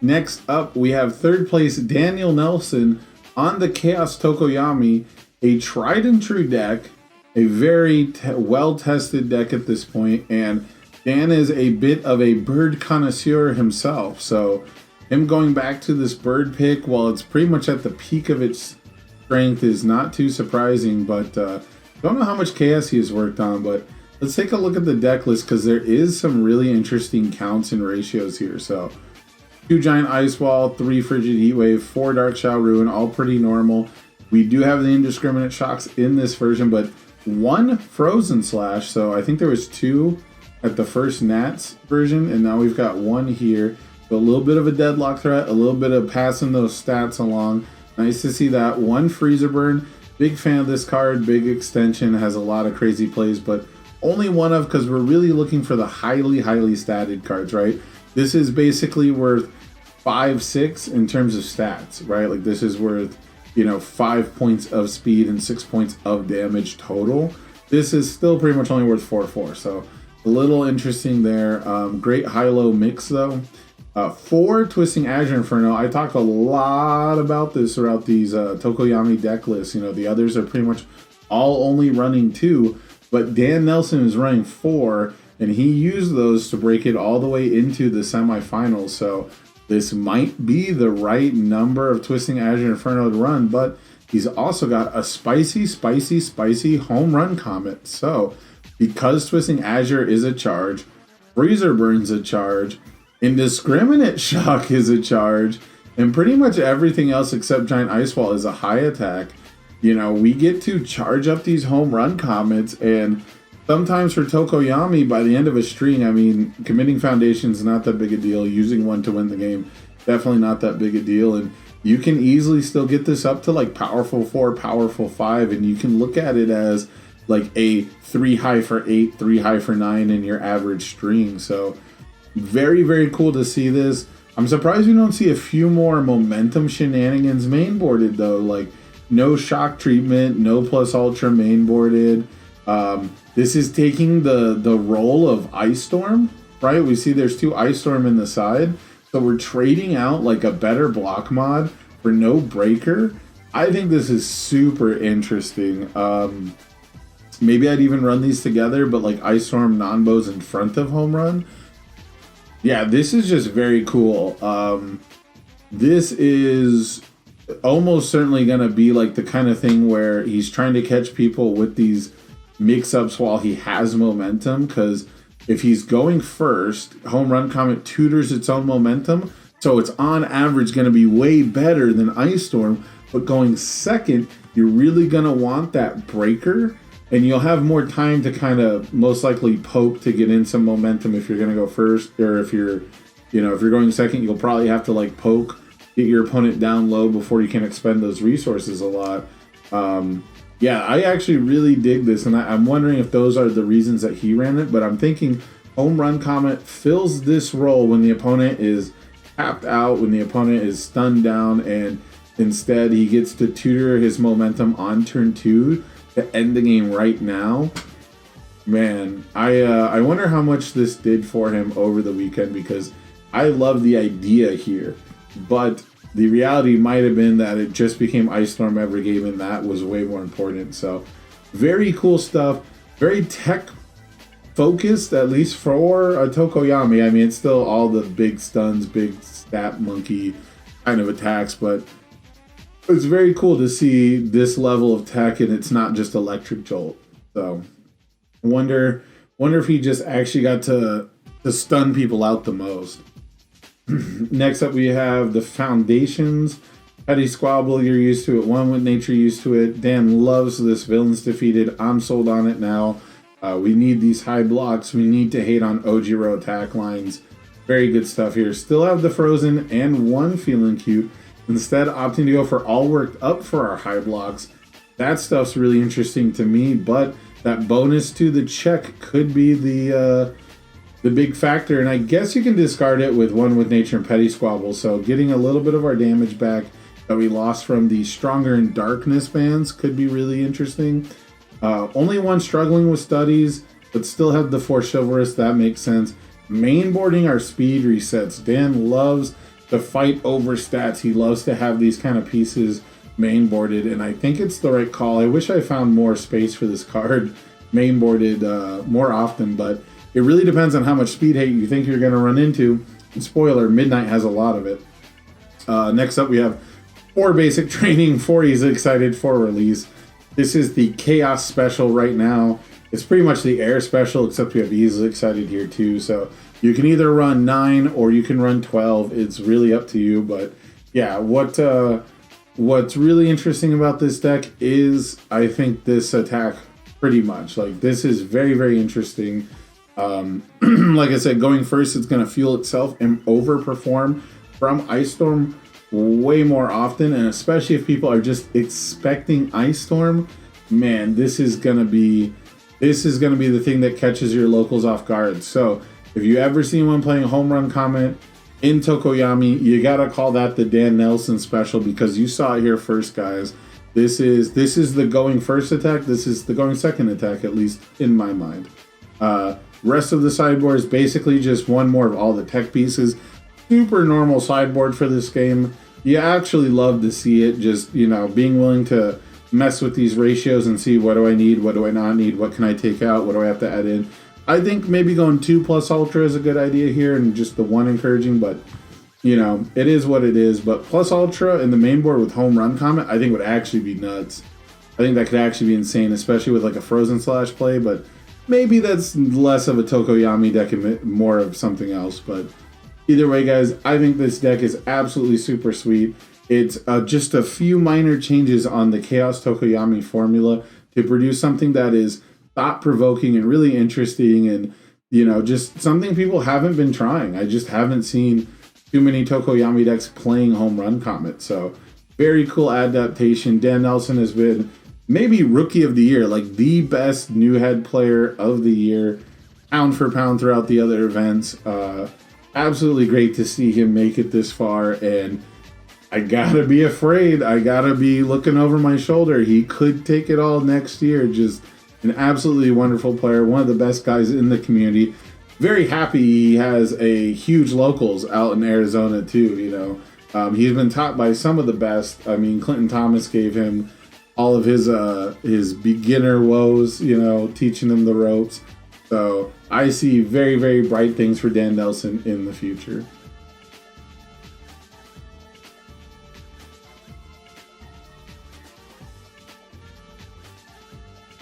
Next up, we have third place Daniel Nelson on the Chaos Tokoyami, a tried and true deck, a very well-tested deck at this point, and Dan is a bit of a bird connoisseur himself, so him going back to this bird pick while it's pretty much at the peak of its strength is not too surprising, but don't know how much chaos he has worked on, but let's take a look at the deck list because there is some really interesting counts and ratios here. So 2 Giant Ice Wall, 3 Frigid Heatwave, 4 Dark Shadow Ruin, all pretty normal. We do have the Indiscriminate Shocks in this version, but 1 Frozen Slash, so I think there was 2 at the first Nats version, and now we've got 1 here. So a little bit of a deadlock threat, a little bit of passing those stats along. Nice to see that. 1 Freezer Burn. Big fan of this card. Big extension. Has a lot of crazy plays, but only one of, because we're really looking for the highly statted cards, right? This is basically worth 5-6 in terms of stats, right? Like this is worth, 5 points of speed and 6 points of damage total. This is still pretty much only worth 4-4, so a little interesting there. Great high-low mix though. 4 Twisting Azure Inferno. I talked a lot about this throughout these Tokoyami deck lists. The others are pretty much all only running 2, but Dan Nelson is running 4, and he used those to break it all the way into the semifinals. So this might be the right number of Twisting Azure Inferno to run, but he's also got a spicy home run comet. So because Twisting Azure is a charge, Freezer Burn's a charge, Indiscriminate Shock is a charge, and pretty much everything else except Giant Ice Wall is a high attack. We get to charge up these home run comets, and sometimes for Tokoyami, by the end of a string, committing Foundation is not that big a deal. Using 1 to win the game, definitely not that big a deal. And you can easily still get this up to like powerful 4, powerful 5, and you can look at it as like a 3 high for 8, 3 high for 9 in your average string. So very cool to see this. I'm surprised we don't see a few more momentum shenanigans mainboarded though, like no shock treatment, no plus ultra mainboarded. This is taking the role of Ice Storm, right? We see there's 2 Ice Storm in the side, so we're trading out like a better block mod for no breaker. I think this is super interesting. Maybe I'd even run these together, but like Ice Storm non-bows in front of home run. Yeah, this is just very cool. This is almost certainly going to be like the kind of thing where he's trying to catch people with these mix-ups while he has momentum, because if he's going first, Home Run Comet tutors its own momentum, so it's on average going to be way better than Ice Storm. But going second, you're really going to want that breaker, and you'll have more time to kind of most likely poke to get in some momentum if you're going to go first, or if you're going second, you'll probably have to like poke, get your opponent down low before you can expend those resources a lot. Yeah, I actually really dig this, and I'm wondering if those are the reasons that he ran it, but I'm thinking Home Run Comet fills this role when the opponent is tapped out, when the opponent is stunned down, and instead he gets to tutor his momentum on turn 2 to end the game right now. Man, I wonder how much this did for him over the weekend, because I love the idea here, but the reality might have been that it just became Ice Storm every game, and that was way more important. So very cool stuff, very tech focused, at least for a Tokoyami. It's still all the big stuns, big stat monkey kind of attacks, but it's very cool to see this level of tech, and it's not just Electric Jolt. So I wonder if he just actually got to stun people out the most. Next up, we have the Foundations. Petty Squabble, you're used to it. One with Nature, used to it. Dan loves this. Villains Defeated. I'm sold on it now. We need these high blocks. We need to hate on Ojiro attack lines. Very good stuff here. Still have the Frozen and 1 Feeling Cute. Instead, opting to go for all worked up for our high blocks. That stuff's really interesting to me, but that bonus to the check could be the big factor, and I guess you can discard it with 1 with Nature and Petty Squabble, so getting a little bit of our damage back that we lost from the Stronger in Darkness bans could be really interesting. Only 1 struggling with studies, but still have the 4 Chivalrous. That makes sense. mainboarding our speed resets. Dan loves to fight over stats. He loves to have these kind of pieces mainboarded, and I think it's the right call. I wish I found more space for this card mainboarded more often, but it really depends on how much speed hate you think you're going to run into. And spoiler, Midnight has a lot of it. Next up, we have 4 basic training, 4 easy excited, 4 release. This is the Chaos special right now. It's pretty much the Air special, except we have easily excited here too. So you can either run 9 or you can run 12. It's really up to you. But yeah, what's really interesting about this deck is I think this attack pretty much. Like, this is very, very interesting. Like I said, going first, it's going to fuel itself and overperform from Ice Storm way more often, and especially if people are just expecting Ice Storm, man, this is gonna be the thing that catches your locals off guard. So if you ever see one playing Home Run Comet in Tokoyami, you gotta call that the Dan Nelson special, because you saw it here first, guys. This is the going first attack. This is the going second attack, at least in my mind. Rest of the sideboard is basically just one more of all the tech pieces. Super normal sideboard for this game. You actually love to see it, just, you know, being willing to mess with these ratios and see what do I need, what do I not need, what can I take out, what do I have to add in. I think maybe going 2+ Ultra is a good idea here, and just the 1 encouraging, but, you know, it is what it is. But plus Ultra in the main board with Home Run Comet, I think would actually be nuts. I think that could actually be insane, especially with like a Frozen Slash play, but maybe that's less of a Tokoyami deck and more of something else. But either way, guys, I think this deck is absolutely super sweet. It's just a few minor changes on the Chaos Tokoyami formula to produce something that is thought-provoking and really interesting, and, you know, just something people haven't been trying. I just haven't seen too many Tokoyami decks playing Home Run Comet. So very cool adaptation. Dan Nelson has been maybe Rookie of the Year, like the best new head player of the year, pound for pound throughout the other events. Absolutely great to see him make it this far, and I gotta be afraid. I gotta be looking over my shoulder. He could take it all next year. Just an absolutely wonderful player, one of the best guys in the community. Very happy he has a huge locals out in Arizona too, you know. He's been taught by some of the best. I mean, Clinton Thomas gave him all of his beginner woes, you know, teaching him the ropes. So I see very, very bright things for Dan Nelson in the future.